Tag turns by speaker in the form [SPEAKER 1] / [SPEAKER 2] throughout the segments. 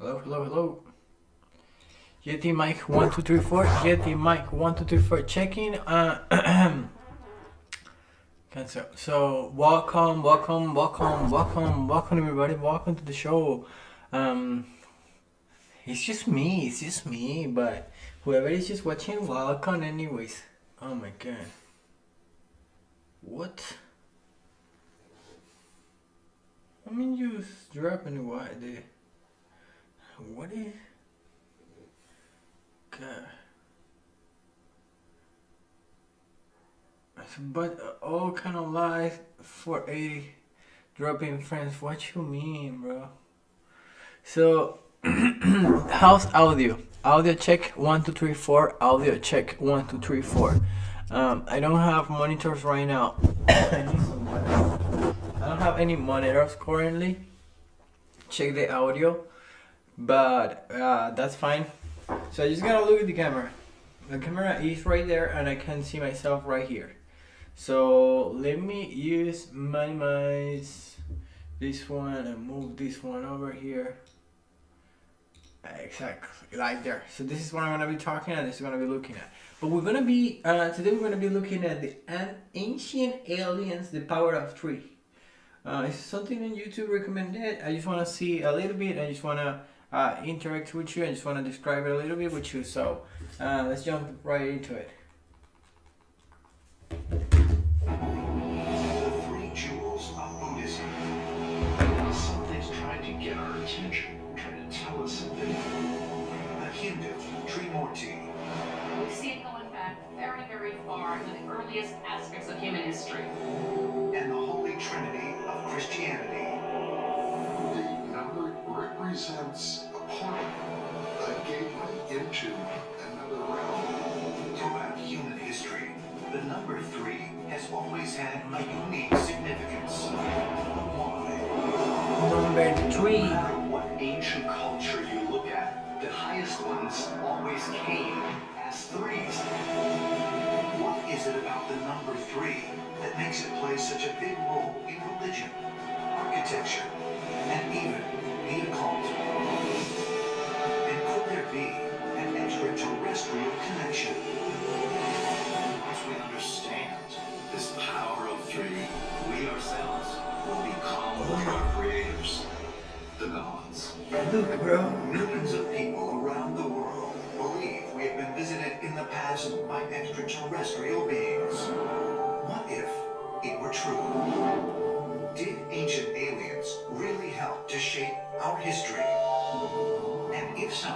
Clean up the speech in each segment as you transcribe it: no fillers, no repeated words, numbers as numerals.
[SPEAKER 1] Hello, hello, hello. Yeti mic 1 2 3 4. Yeti mic 1 2 3 4. Checking. So welcome, everybody. Welcome to the show. It's just me. But whoever is just watching, welcome, anyways. Oh my god. What? I mean, you dropping what, dude? What is? God. But all kind of lies 480 dropping friends. What you mean, bro? So, how's audio? Audio check 1 2 3 4. Audio check 1 2 3 4. I don't have monitors right now. I need some monitors. I don't have any monitors currently. Check the audio, but that's fine. So I just gotta look at the camera. The camera is right there, and I can see myself right here. So let me minimize this one and move this one over here. Exactly, like there. So this is what I'm gonna be talking and this is gonna be looking at. But we're gonna be today we're gonna be looking at the ancient aliens, the power of three. It's something that YouTube recommended. I just wanna see a little bit. I just wanna interact with you. I just wanna describe it a little bit with you. So let's jump right into it.
[SPEAKER 2] The three jewels of Buddhism. Something's trying to get our attention, trying to tell us something. The Hindu Trimurti.
[SPEAKER 3] We see it going back very, very far into the earliest aspects of human history.
[SPEAKER 2] And the Holy Trinity of Christianity.
[SPEAKER 4] The number represents a portal, a gateway into another realm.
[SPEAKER 2] Throughout human history, the number 3 has always had a unique significance. Why?
[SPEAKER 1] Number 3.
[SPEAKER 2] No matter what ancient culture you look at, the highest ones always came as 3s. What is it about the number 3 that makes it play such a big role in religion, architecture, and even the occult? And could there be an extraterrestrial connection? Once we understand this power of 3, we ourselves will become our creators, the gods.
[SPEAKER 1] Look, bro.
[SPEAKER 2] Millions of people around the world believe we have been visited in the past by extraterrestrial beings. What if it were true? Did ancient aliens really help to shape our history? And if so,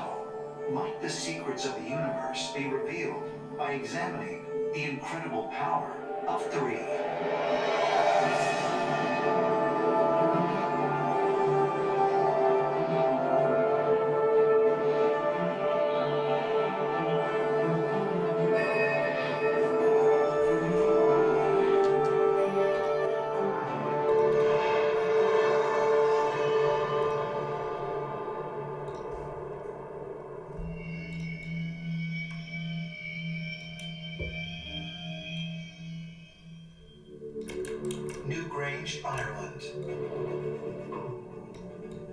[SPEAKER 2] might the secrets of the universe be revealed by examining the incredible power of 3? Newgrange, Ireland.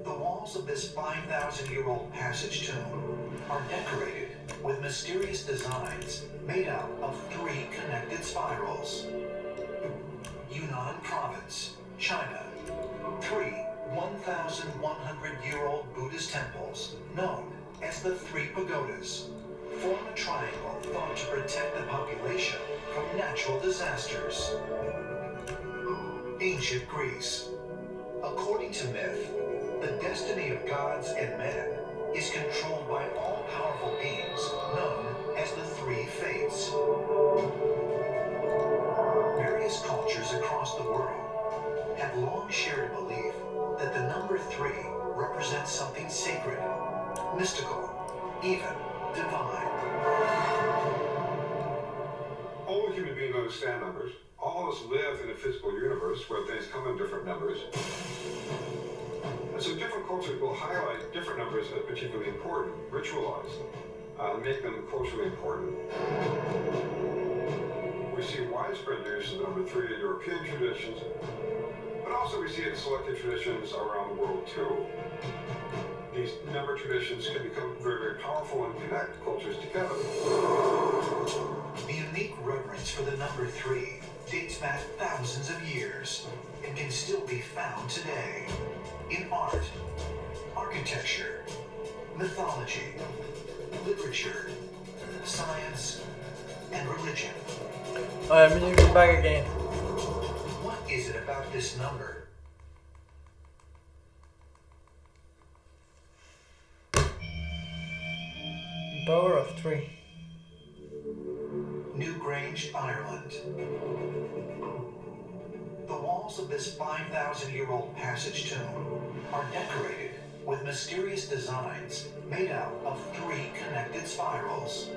[SPEAKER 2] The walls of this 5,000-year-old passage tomb are decorated with mysterious designs made out of 3 connected spirals. Yunnan Province, China. 3 1,100-year-old Buddhist temples, known as the 3 pagodas, form a triangle thought to protect the population from natural disasters. Ancient Greece. According to myth, the destiny of gods and men is controlled by all-powerful beings known as the 3 fates. Various cultures across the world have long shared a belief that the number 3 represents something sacred, mystical, even divine.
[SPEAKER 4] All human beings understand numbers. All of us live in a physical universe where things come in different numbers. And so different cultures will highlight different numbers as particularly important, ritualize them, make them culturally important. We see widespread use of the number 3 in European traditions, but also we see it in selected traditions around the world too. These number traditions can become very, very powerful and connect cultures together.
[SPEAKER 2] The unique reverence for the number 3 dates back thousands of years and can still be found today in art, architecture, mythology, literature, science, and religion.
[SPEAKER 1] Alright, let me go back again.
[SPEAKER 2] What is it about this number?
[SPEAKER 1] Power of 3.
[SPEAKER 2] Newgrange, Ireland. The walls of this 5,000-year-old passage tomb are decorated with mysterious designs made out of 3 connected spirals.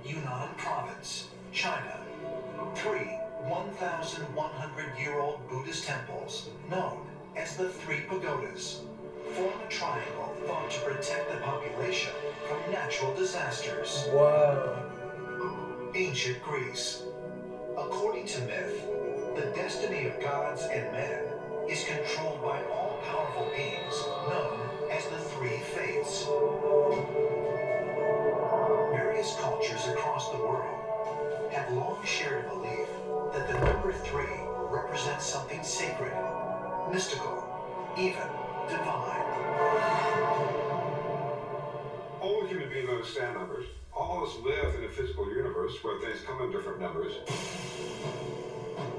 [SPEAKER 2] Yunnan Province, China. 3 1,100-year-old Buddhist temples, known as the 3 pagodas, form a triangle thought to protect the population from natural disasters.
[SPEAKER 1] Wow.
[SPEAKER 2] Ancient Greece. According to myth, the destiny of gods and men is controlled by all-powerful beings known as the 3 fates. Various cultures across the world have long shared a belief that the number 3 represents something sacred, mystical, even divine.
[SPEAKER 4] All human beings understand numbers. All of us live in a physical universe where things come in different numbers.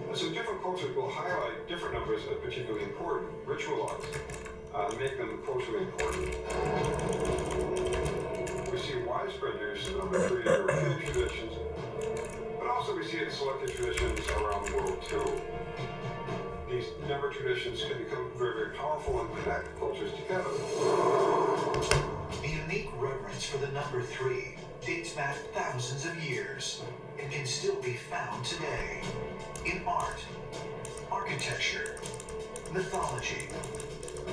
[SPEAKER 4] And so different cultures will highlight different numbers as particularly important, ritualize, make them culturally important. We see widespread use of number 3 in European traditions, but also we see it in selected traditions around the world too. These number traditions can become very, very powerful and connect cultures together.
[SPEAKER 2] The unique reverence for the number 3 dates back thousands of years and can still be found today in art, architecture, mythology,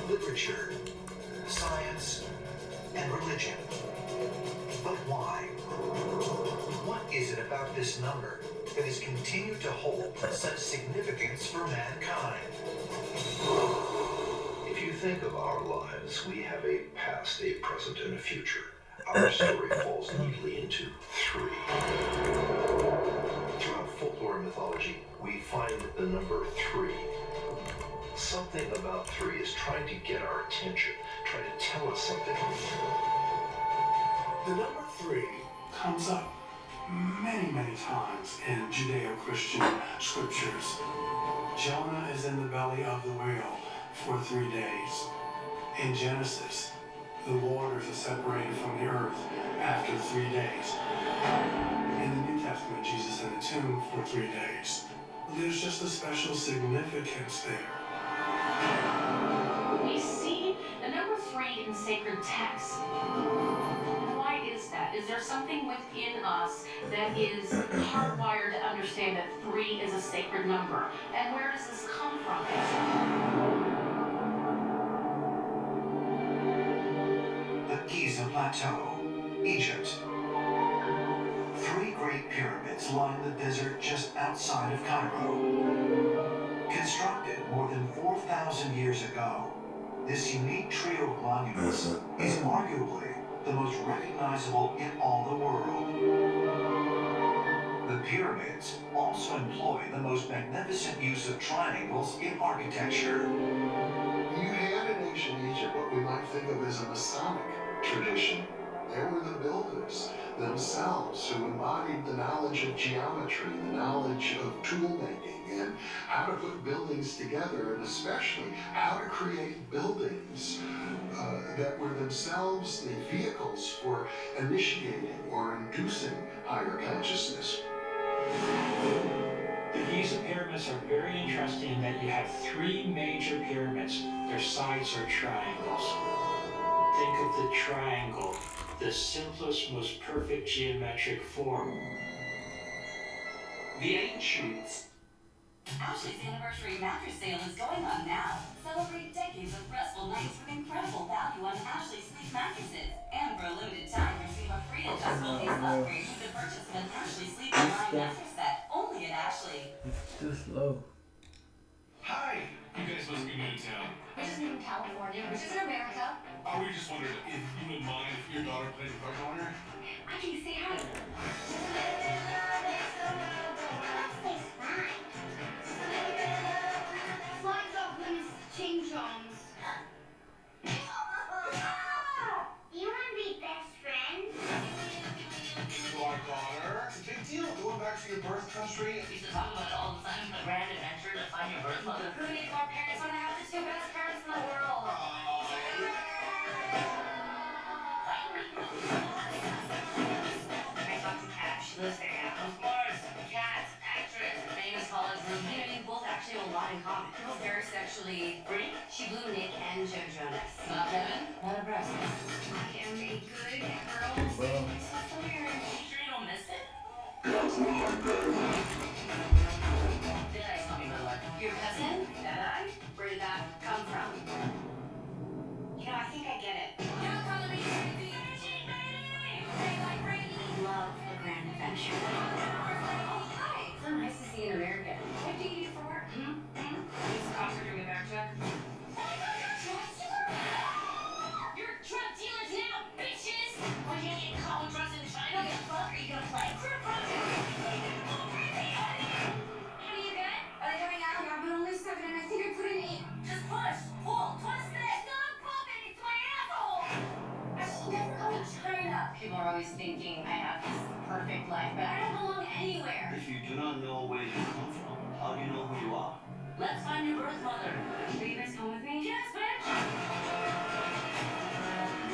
[SPEAKER 2] literature, science, and religion. But why? What is it about this number that has continued to hold such significance for mankind? If you think of our lives, we have a past, a present, and a future. Our story falls neatly into 3. Throughout folklore and mythology, we find the number 3. Something about 3 is trying to get our attention, trying to tell us something.
[SPEAKER 5] The number 3 comes up many, many times in Judeo-Christian scriptures. Jonah is in the belly of the whale for 3 days. In Genesis, the waters are separated from the earth after 3 days. In the New Testament, Jesus in the tomb for 3 days. There's just a special significance there.
[SPEAKER 3] We see the number 3 in sacred texts. Why is that? Is there something within us that is hardwired to understand that 3 is a sacred number? And where does this come from?
[SPEAKER 2] The Giza Plateau, Egypt. 3 great pyramids line the desert just outside of Cairo. Constructed more than 4,000 years ago, this unique trio of monuments is arguably the most recognizable in all the world. The pyramids also employ the most magnificent use of triangles in architecture.
[SPEAKER 6] You had in ancient Egypt what we might think of as a Masonic tradition. They were the builders themselves who embodied the knowledge of geometry, the knowledge of tool making, and how to put buildings together, and especially how to create buildings that were themselves the vehicles for initiating or inducing higher consciousness.
[SPEAKER 7] The Giza pyramids are very interesting in that you have 3 major pyramids. Their sides are triangles. Think of the triangle, the simplest, most perfect geometric form.
[SPEAKER 8] The ancients.
[SPEAKER 9] Ashley's anniversary mattress sale is going on now. Celebrate decades of restful nights with incredible value on Ashley Sleep mattresses. And for a limited time, receive a free adjustable base upgrade with the purchase of an Ashley Sleep Line mattress set. Only at Ashley.
[SPEAKER 1] It's too slow.
[SPEAKER 8] Hi! You guys must be new in town.
[SPEAKER 9] Which is new in California, which is in America.
[SPEAKER 5] We just wondered if you wouldn't mind if your daughter played the part owner.
[SPEAKER 9] I can say hi.
[SPEAKER 8] Slides off limits to Ching Chongs. You want to be best friends?
[SPEAKER 5] Our daughter. It's a big deal. Going back to your birth country.
[SPEAKER 3] We used to talk about it all the time, the grand adventure to find your birth mother. Who needs more parents when I have the two best parents in the world? I talked to Kat. She lives there now. Of course. Kat, actress, famous college roommate. You both actually have a lot in common. Girl's very sexually free. She blew Nick and Joe Jonas. Not Kevin, not impressed.
[SPEAKER 8] I am a good girl. So weird.
[SPEAKER 3] Sure you don't miss it? Did I saw me, Bella? Your cousin? Did I? Where did that come from?
[SPEAKER 8] You know, I think I get it.
[SPEAKER 3] You're calling me crazy. Love a grand adventure. Oh, hi. So nice to see you in America. What do you do for work? These cops are doing a back check. You're drug dealers now, bitches! We're gonna get college drugs in China. What the fuck are you gonna play? Crew project! How do you get?
[SPEAKER 8] Are they coming out? Yeah, but only 7 and I think I put an 8.
[SPEAKER 3] Just push, pull, twist it! Stop popping, it's my asshole!
[SPEAKER 8] I should never go to China.
[SPEAKER 3] People are always thinking I have this perfect life, but I don't belong anywhere.
[SPEAKER 2] If you do not know where you come from, how do you know who you are?
[SPEAKER 3] Let's find your birth mother. Will you guys come with me? Yes, bitch!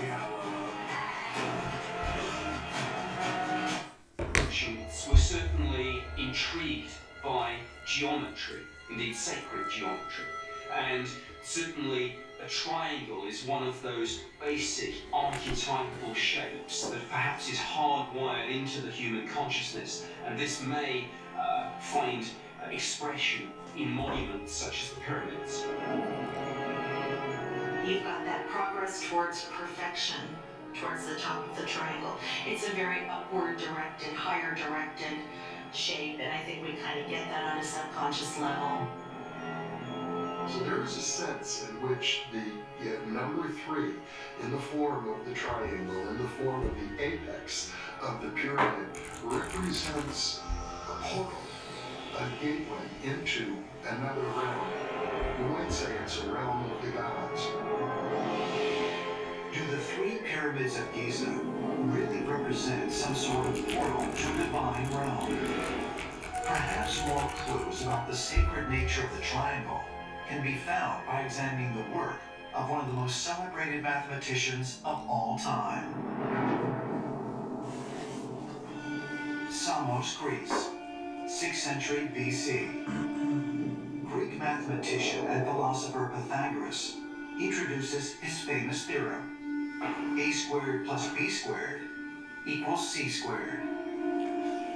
[SPEAKER 5] Yeah,
[SPEAKER 10] We're certainly intrigued by geometry, indeed sacred geometry, and certainly a triangle is one of those basic archetypal shapes that perhaps is hardwired into the human consciousness, and this may find expression in monuments such as the pyramids.
[SPEAKER 11] You've got that progress towards perfection, towards the top of the triangle. It's a very upward directed, higher directed shape, and I think we kind of get that on a subconscious level.
[SPEAKER 6] So there is a sense in which the number 3 in the form of the triangle, in the form of the apex of the pyramid, represents a portal, a gateway into another realm. You might say it's a realm of the gods.
[SPEAKER 2] Do the 3 pyramids of Giza really represent some sort of portal to a divine realm? Perhaps more clues about the sacred nature of the triangle can be found by examining the work of one of the most celebrated mathematicians of all time. Samos, Greece, 6th century BC. Greek mathematician and philosopher Pythagoras introduces his famous theorem: a squared plus b squared equals c squared.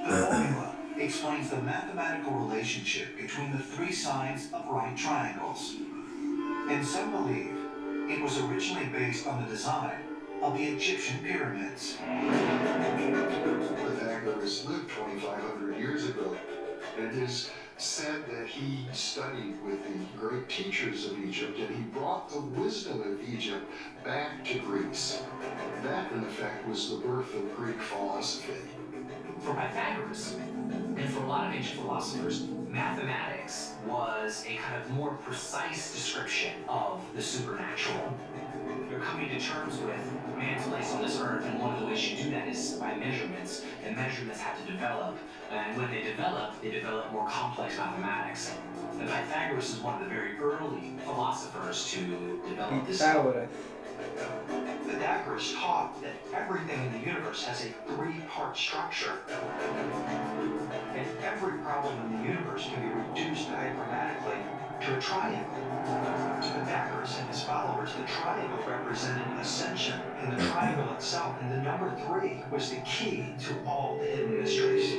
[SPEAKER 2] The formula explains the mathematical relationship between the 3 sides of right triangles. And some believe it was originally based on the design of the Egyptian pyramids.
[SPEAKER 6] Pythagoras lived 2,500 years ago. It is said that he studied with the great teachers of Egypt, and he brought the wisdom of Egypt back to Greece. That, in effect, was the birth of Greek philosophy.
[SPEAKER 10] For Pythagoras, and for a lot of ancient philosophers, mathematics was a kind of more precise description of the supernatural. You're coming to terms with man's place on this earth, and one of the ways you do that is by measurements, and measurements have to develop. And when they develop more complex mathematics. And Pythagoras is one of the very early philosophers to develop this.
[SPEAKER 2] Pythagoras taught that everything in the universe has a 3-part structure. And every problem in the universe can be reduced diagrammatically to a triangle. To Pythagoras and his followers, the triangle represented ascension in the triangle itself, and the number 3 was the key to all the hidden mysteries.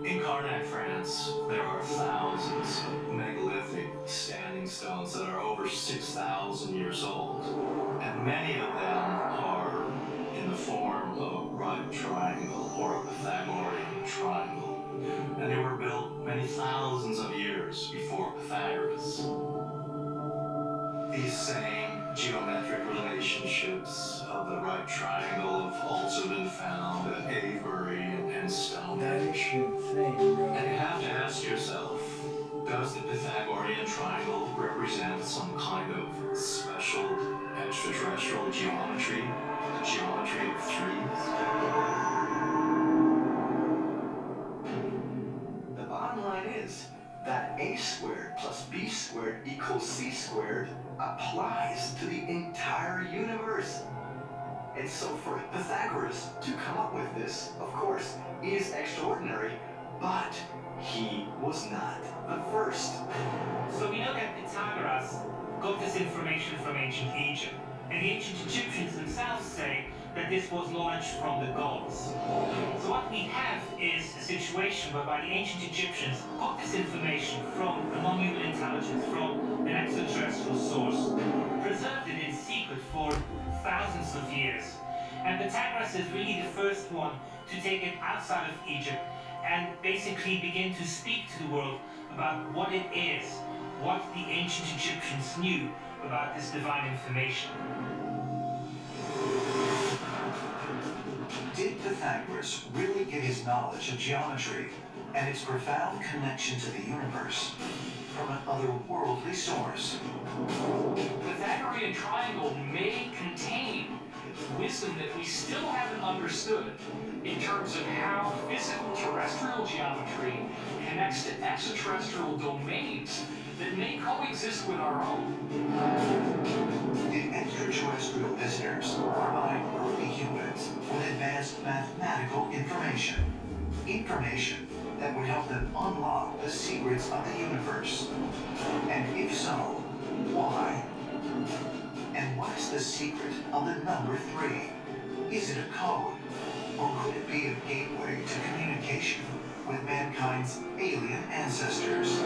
[SPEAKER 5] In Karnak, France, there are thousands of megalithic standing stones that are over 6,000 years old. And many of them are in the form of a right triangle or a Pythagorean triangle. And they were built many thousands of years before Pythagoras.
[SPEAKER 2] These same geometric relationships of the right triangle have also been found at Avebury and
[SPEAKER 1] That is
[SPEAKER 2] Stonehenge.
[SPEAKER 1] insane, bro.
[SPEAKER 2] And you have to ask yourself, does the Pythagorean triangle represent some kind of special extraterrestrial geometry? The geometry of threes? The bottom line is that a squared plus b squared equals c squared applies to the entire universe. And so for Pythagoras to come up with this, of course, is extraordinary, but he was not the first.
[SPEAKER 12] So we know that Pythagoras got this information from ancient Egypt, and the ancient Egyptians themselves say that this was knowledge from the gods. So what we have is a situation whereby the ancient Egyptians got this information from a non-human intelligence, from an extraterrestrial source, preserved it in secret for thousands of years. And Pythagoras is really the first one to take it outside of Egypt and basically begin to speak to the world about what it is, what the ancient Egyptians knew about this divine information.
[SPEAKER 2] Did Pythagoras really get his knowledge of geometry and its profound connection to the universe from an otherworldly source?
[SPEAKER 10] The Pythagorean triangle may contain wisdom that we still haven't understood in terms of how physical terrestrial geometry connects to extraterrestrial domains that may coexist with our own.
[SPEAKER 2] Did extraterrestrial visitors provide early humans with advanced mathematical information? Information that would help them unlock the secrets of the universe? And if so, why? And what is the secret of the number 3? Is it a code? Or could it be a gateway to communication with mankind's alien ancestors?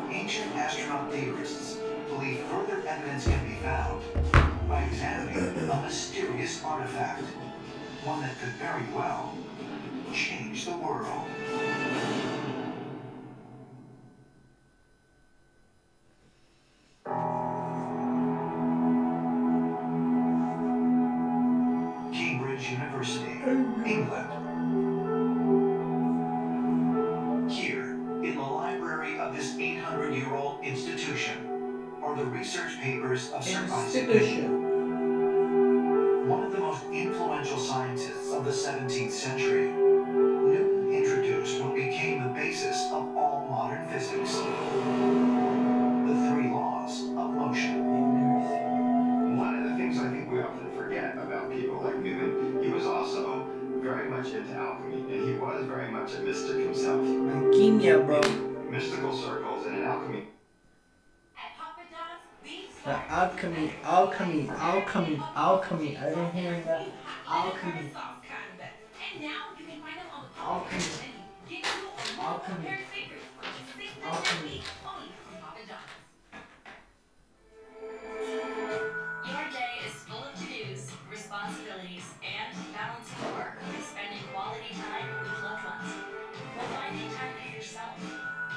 [SPEAKER 2] Ancient astronaut theorists believe further evidence can be found by examining a mysterious artifact, one that could very well change the world. Cambridge University, England. Here, in the library of this 800-year-old institution, are the research papers of Sir Isaac Newton, one of the most influential scientists of the 17th century. Newton introduced what became the basis of all modern physics: the 3 laws of motion.
[SPEAKER 4] One of the things I think we often forget about people like Newton, he was also very much into alchemy, and he was very much a mystic himself.
[SPEAKER 1] Alquimia, bro.
[SPEAKER 4] Mystical circles and in alchemy.
[SPEAKER 9] At Papa John's, we
[SPEAKER 1] The alchemy. I didn't hear that. Alchemy.
[SPEAKER 9] And now you can find them on the
[SPEAKER 1] Alchemy.
[SPEAKER 9] and get you a
[SPEAKER 1] Alchemy.
[SPEAKER 9] pair of favorites for just $6
[SPEAKER 1] Alchemy.
[SPEAKER 9] only from Papa John's. Your day is full of to-dos, responsibilities, and balancing work with spending quality time with loved ones. Well, finding time for yourself.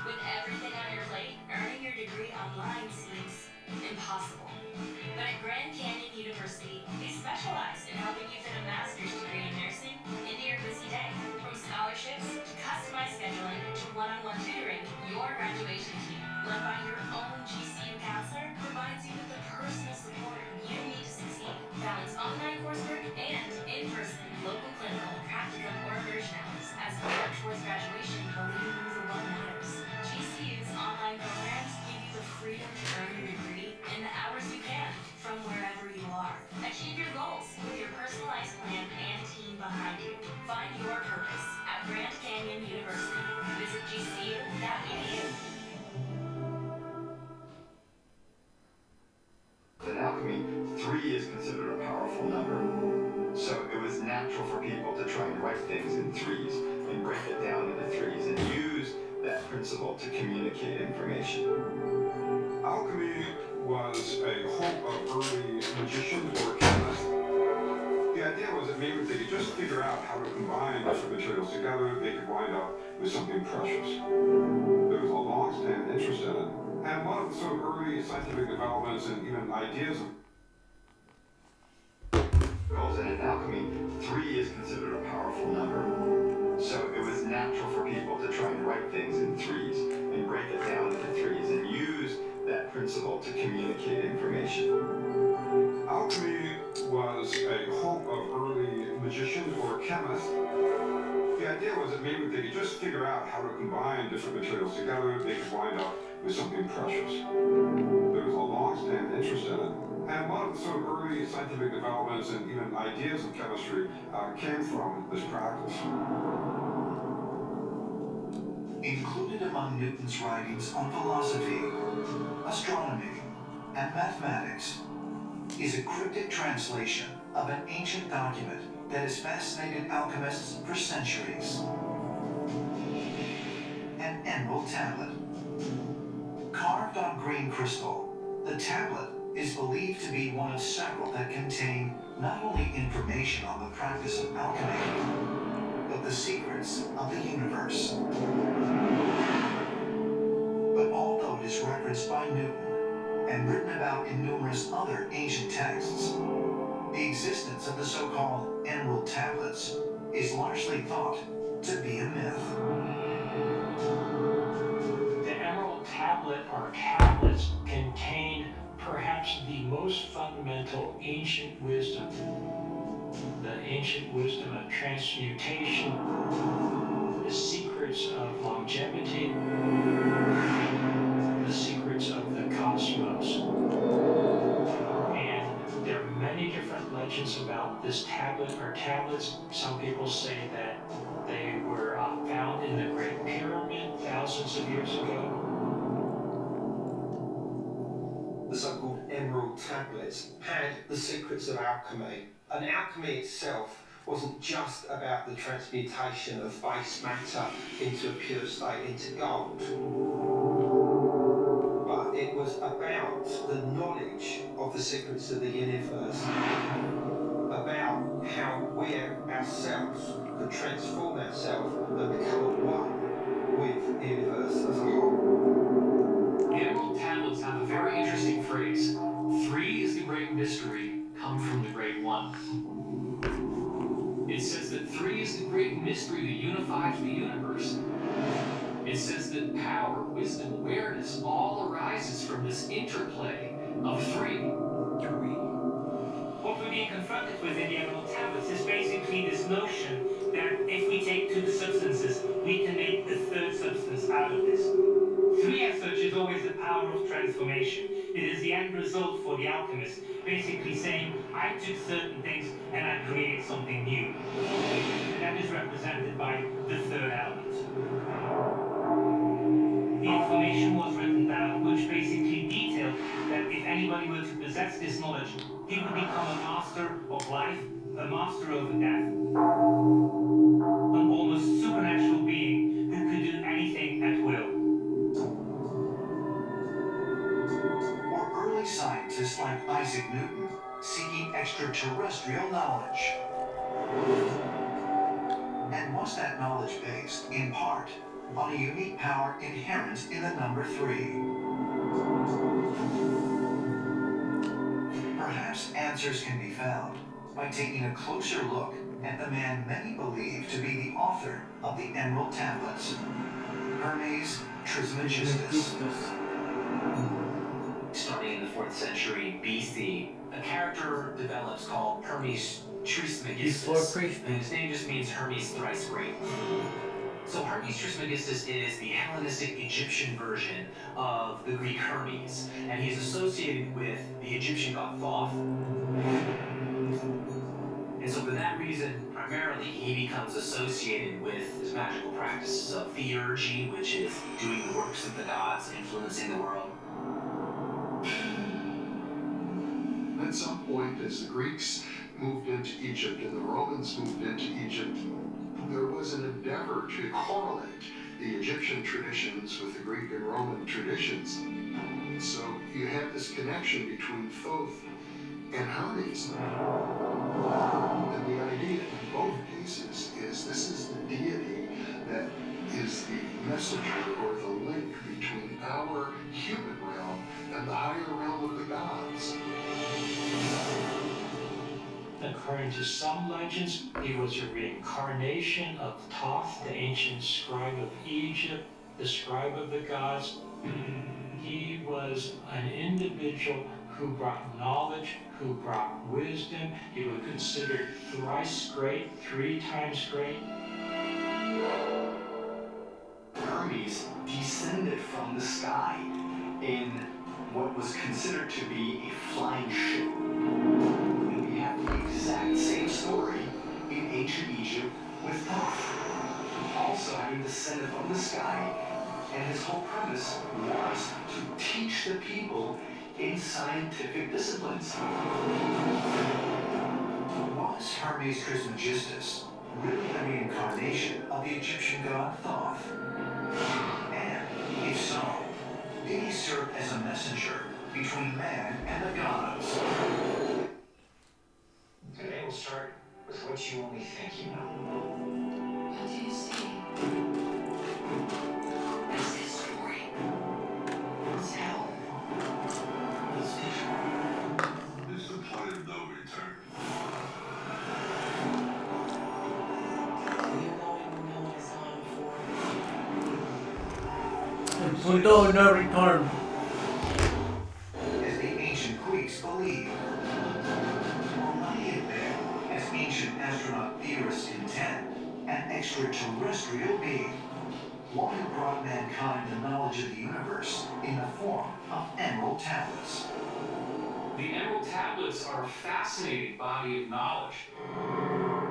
[SPEAKER 9] With everything on your plate, earning your degree online seems impossible. But at Grand Canyon University, we specialize in helping you fit a master's degree in nursing into your busy day. From scholarships to customized scheduling to one-on-one tutoring, your graduation team, led by your own GCU counselor, provides you with the personal support you need to succeed. Balance online coursework and in-person, local clinical, practicum, or immersion hours as you work towards graduation, believing you for what matters. GCU's online programs give you the freedom to earn your degree in the hours you can, from wherever you are. Achieve your goals with your personalized plan and team behind you. Find your purpose at Grand Canyon University. Visit gcu.edu.
[SPEAKER 4] In alchemy, 3 is considered a powerful number. So it was natural for people to try and write things in 3s and break it down into 3s and use that principle to communicate information.
[SPEAKER 13] Alchemy was a hope of early magicians or chemists. The idea was that maybe if they could just figure out how to combine different materials together, they could wind up with something precious. There was a long-standing interest in it. And one of the sort of early
[SPEAKER 4] early scientific developments and even ideas of
[SPEAKER 2] And in alchemy, 3 is considered a powerful number. So it was natural for people to try and write things in 3s and break it down into 3s and use that principle to communicate information.
[SPEAKER 4] alchemy was a hope of early magicians or chemists. The idea was that maybe if they could just figure out how to combine different materials together, they could wind up with something precious. There was a long-standing interest in it. And a lot of the sort of early scientific developments and even ideas of chemistry came from this practice.
[SPEAKER 2] Included among Newton's writings on philosophy, astronomy, and mathematics is a cryptic translation of an ancient document that has fascinated alchemists for centuries. An emerald tablet. Carved on green crystal, the tablet is believed to be one of several that contain not only information on the practice of alchemy, but the secrets of the universe. But although it is referenced by Newton and written about in numerous other ancient texts, the existence of the so-called emerald tablets is largely thought to be a myth.
[SPEAKER 7] The emerald tablet or tablets contain perhaps the most fundamental ancient wisdom. The ancient wisdom of transmutation, the secrets of longevity, the secrets of the cosmos. And there are many different legends about this tablet or tablets. Some people say that they were found in the Great Pyramid thousands of years ago.
[SPEAKER 14] The so-called emerald tablets had the secrets of alchemy. And alchemy itself wasn't just about the transmutation of base matter into a pure state, into gold. But it was about the knowledge of the secrets of the universe, about how we ourselves could transform ourselves and become one with the universe as a whole.
[SPEAKER 10] The emerald tablets have a very interesting phrase. 3 is the great mystery, come from the great one. It says that 3 is the great mystery that unifies the universe. It says that power, wisdom, awareness all arises from this interplay of 3.
[SPEAKER 12] What we're being confronted with in the Emerald Tablets is basically this notion that if we take 2 substances, we can make the 3rd substance out of this. 3 as such is always the power of transformation. It is the end result for the alchemist, basically saying, I took certain things and I created something new. And that is represented by the 3rd element. The information was written down, which basically detailed that if anybody were to possess this knowledge, he would become a master of life, a master over death, an almost supernatural being who could do anything at will.
[SPEAKER 2] Or early scientists like Isaac Newton seeking extraterrestrial knowledge. And was that knowledge based, in part, on a unique power inherent in the number 3? Perhaps answers can be found by taking a closer look at the man many believe to be the author of the Emerald Tablets, Hermes Trismegistus.
[SPEAKER 10] Starting in the 4th century BC, a character develops called Hermes Trismegistus. And his name just means Hermes thrice great. So Hermes Trismegistus is the Hellenistic Egyptian version of the Greek Hermes, and he's associated with the Egyptian god Thoth. And so for that reason, primarily, he becomes associated with his magical practices of theurgy, which is doing the works of the gods, influencing the world.
[SPEAKER 6] At some point, as the Greeks moved into Egypt and the Romans moved into Egypt, there was an endeavor to correlate the Egyptian traditions with the Greek and Roman traditions. So you have this connection between Thoth and Hermes. And the idea in both cases is this is the deity that is the messenger or the link between our human realm and the higher realm of the gods.
[SPEAKER 7] According to some legends, he was a reincarnation of Thoth, the ancient scribe of Egypt, the scribe of the gods. He was an individual who brought knowledge, who brought wisdom. He was considered thrice great, 3 times great.
[SPEAKER 2] Hermes descended from the sky in what was considered to be a flying ship. And we have the exact same story in ancient Egypt with Thoth, also having descended from the sky, and his whole premise was to teach the people in scientific disciplines.
[SPEAKER 15] Was Hermes Trismegistus really the reincarnation of the Egyptian god Thoth? And if so, did he serve as a messenger between man and the gods?
[SPEAKER 10] Today we'll start with what you only think you know.
[SPEAKER 3] What do you see? What's his story? What's hell?
[SPEAKER 6] It's the point of no return.
[SPEAKER 1] Punto no return.
[SPEAKER 15] As the ancient Greeks believed. Or might he have been, as ancient astronaut theorists contend, an extraterrestrial being? One who brought mankind the knowledge of the universe in the form of emerald tablets.
[SPEAKER 10] The Emerald Tablets are a fascinating body of knowledge.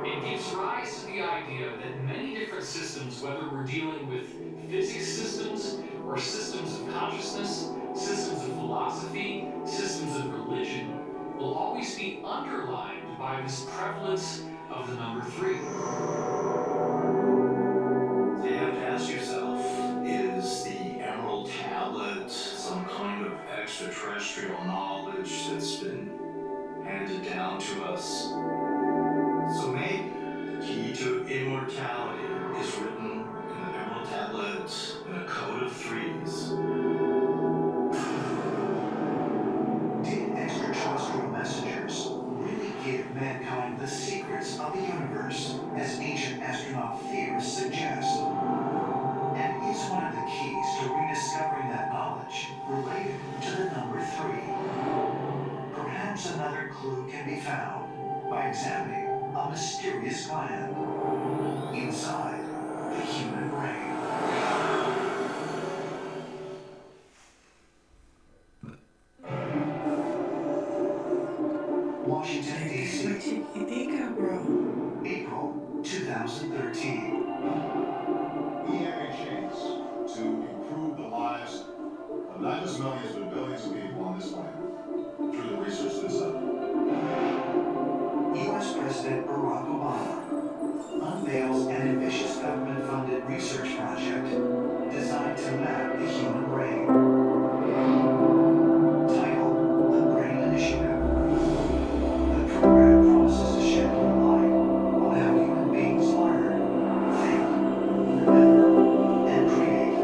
[SPEAKER 10] It gives rise to the idea that many different systems, whether we're dealing with physics systems or systems of consciousness, systems of philosophy, systems of religion, will always be underlined by this prevalence of the number 3.
[SPEAKER 2] So you have to ask yourself, is the Emerald Tablet some kind of extraterrestrial knowledge that's been handed down to us? So maybe the key to immortality is written in the Emerald Tablet in a code of 3s.
[SPEAKER 15] Did extraterrestrial messengers really give mankind the secrets of the universe, as ancient astronaut theorists suggest? And is one of the keys to rediscovering that knowledge related to the number 3? Perhaps another clue can be found by examining a mysterious gland inside the human brain. Washington, D.C. April 2013.
[SPEAKER 16] We have a chance to improve the lives of not just millions, but billions of people on this planet through the research that's done.
[SPEAKER 15] U.S. President Barack Obama unveils an ambitious government-funded research project designed to map the human brain. Titled The Brain Initiative. The program promises to shed more light on how human beings learn, think, remember, and create.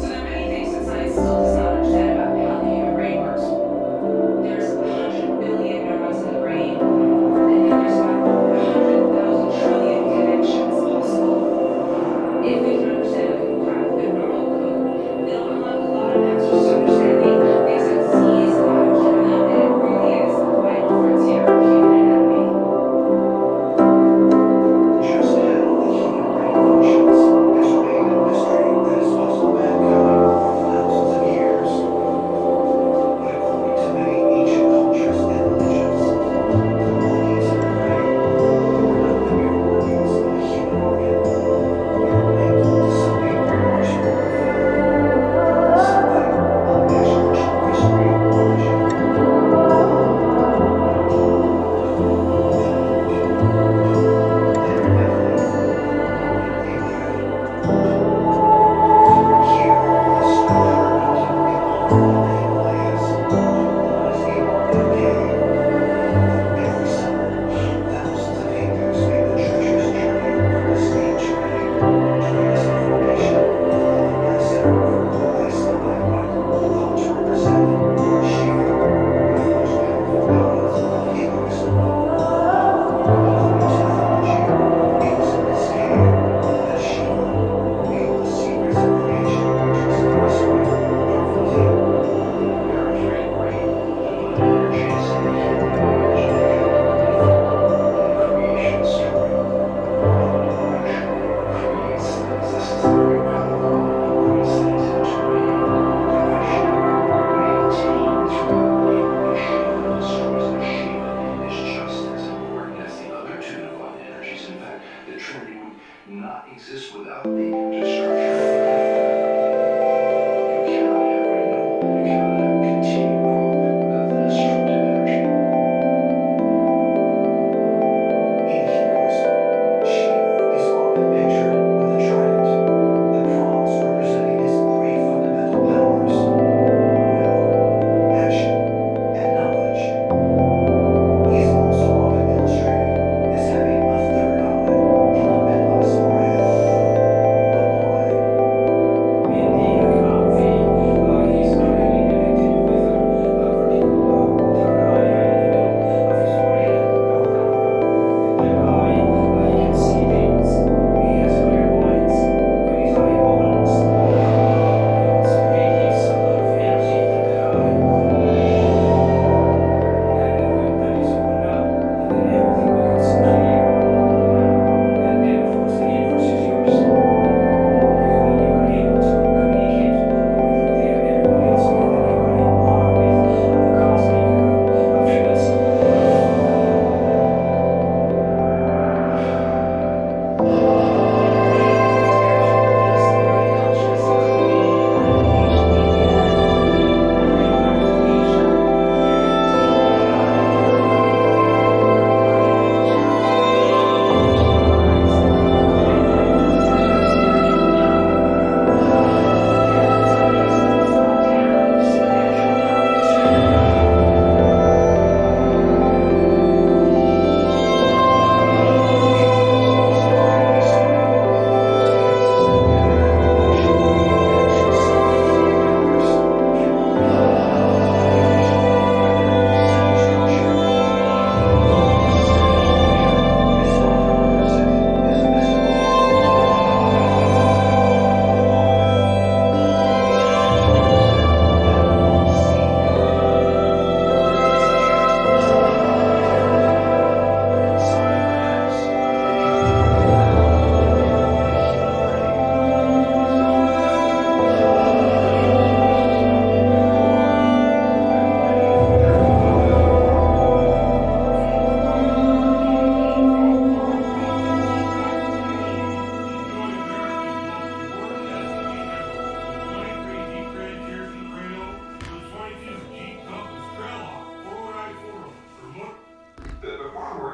[SPEAKER 3] So there are many things that science still does not understand about how the human brain works. There's 100 billion neurons in the brain, and then there's about 100,000 trillion connections possible. If we can understand how we crack the neural code, it'll unlock a lot of answers to understanding things that disease, biochemistry, and it really is the vital frontier of human anatomy.
[SPEAKER 15] Just how the human brain functions has remained a mystery that has puzzled mankind for thousands of years. But according to many ancient cultures and religions, the workings of the brain were not the mere workings of a human organ. They were linked to something much more profound, something of extraterrestrial origin. Thousands of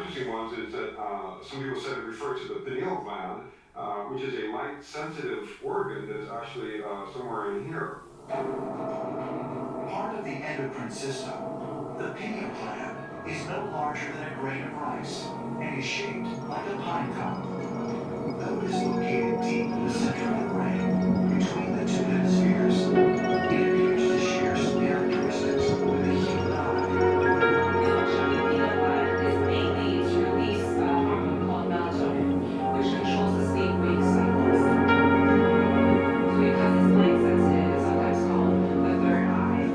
[SPEAKER 4] interesting ones is that some people said it referred to the pineal gland, which is a light-sensitive organ that's actually somewhere in here.
[SPEAKER 2] Part of the endocrine system, the pineal gland is no larger than a grain of rice and is shaped like a pine cone. Though it is located deep in the center of the brain, between the two hemispheres, it appears to share some characteristics with the human eye.
[SPEAKER 3] Is mainly to release a hormone called melatonin, which controls the sleep-wake cycles. So because it's light sensitive, it's sometimes called the third eye.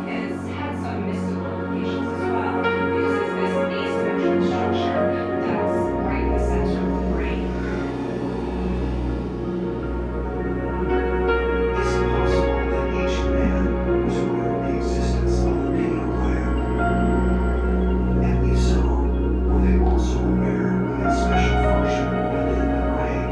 [SPEAKER 3] And it's had some mystical implications as well, because it's this asymmetrical structure that's right in the center of the brain.
[SPEAKER 2] Is it possible that ancient man was aware of the existence of the pineal gland? And if so, were they also aware of its special function within the brain?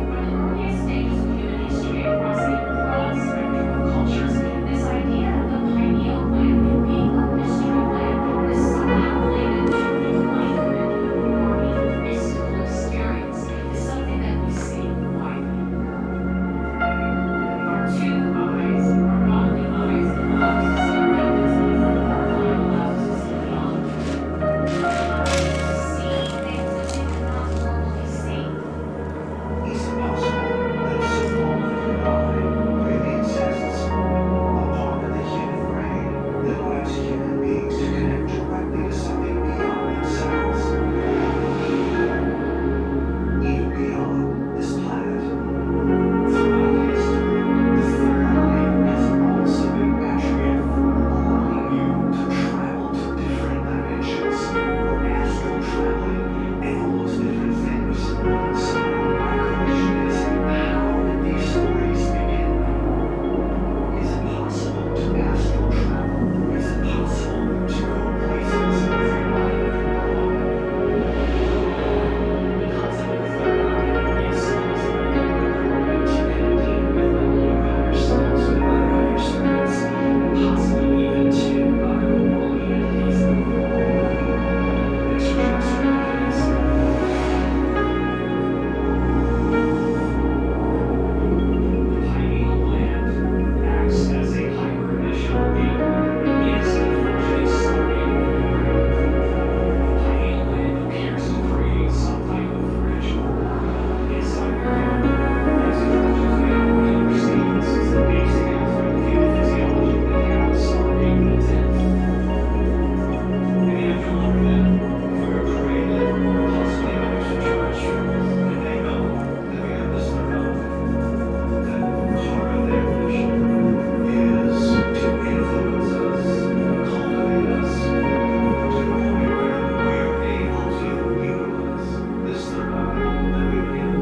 [SPEAKER 3] From the earliest stages of human history across a broad spectrum of cultures, this idea of the pineal gland being a mystery gland is somehow related to enlightenment or a mystical experience is something that we see widely. Our two eyes are not the eyes that allow us to see rabbits, our mind allows us to see beyond them. It allows us to see things that we cannot normally see.
[SPEAKER 2] Is it possible that a so-called third eye really exists? A part of the human brain that allows human beings to connect directly to something beyond themselves. Even beyond this planet. Throughout history, the third eye has also been attributed for allowing you to travel to different dimensions or astral traveling and almost different things. So my question is, how did these stories begin? Is it possible to astral travel? Is it possible to go places everybody can go?
[SPEAKER 10] The concept of the third eye is supposedly a way to connecting with higher selves, with higher spirits, possibly even to otherworldly entities, extraterrestrial entities. The pineal gland acts as a hyper-emission beaker. It is unfortunately starting in the brain. The pineal gland appears to create some type of ritual inside your head. As much as we already understand, this is the basic aspect of human physiology. We have starting in the 10th. And you have to remember that we were created possibly by extraterrestrials, and they know that we have this third eye.
[SPEAKER 2] That part of their mission is to influence us, cultivate us, to the point where we are able to utilize this third eye that we've been given.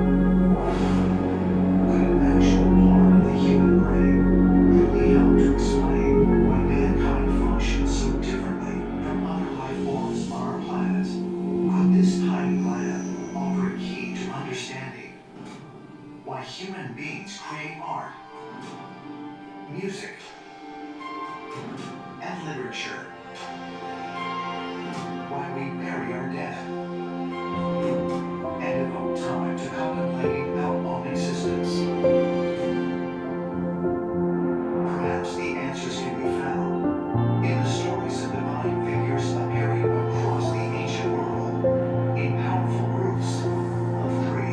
[SPEAKER 2] Could an actual part of the human brain really help to explain why mankind functions so differently from other life forms on our planet? Could this tiny gland offer a key to understanding why human beings create art, music, and literature? Why we bury our dead and devote time to contemplating our own existence? Perhaps the answers can be found in the stories of divine figures appearing across the ancient world in powerful groups of three.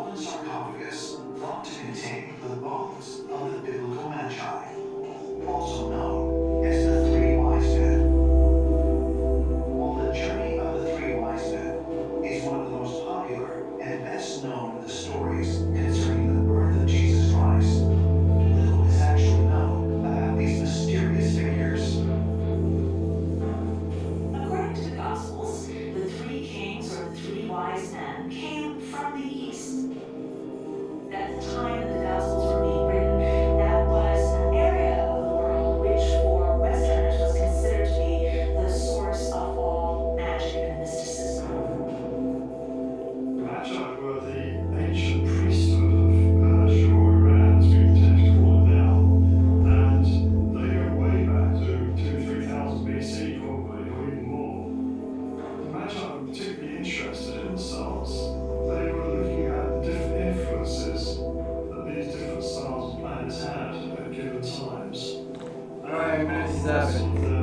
[SPEAKER 2] golden sarcophagus thought to contain the bones of the biblical magi, also known as the three wise men. While the journey of the three wise men is one of the most popular and best known of the stories concerning the birth of Jesus Christ, little is actually known about these mysterious figures.
[SPEAKER 11] According to the Gospels, the three kings or the three wise men came from the east. At the time that the Gospels were being written, that was an area of the world which for Westerners was considered to be the source of all magic and mysticism.
[SPEAKER 5] The Magi were the ancient priesthood of Persia or Iran, as we tend to call it now, and they go way back to 2,000-3,000 BC probably, or even more. The Magi were particularly interested in the stars. They were looking at the different influences that these different stars and planets had at given times.
[SPEAKER 1] Alright, minute 7.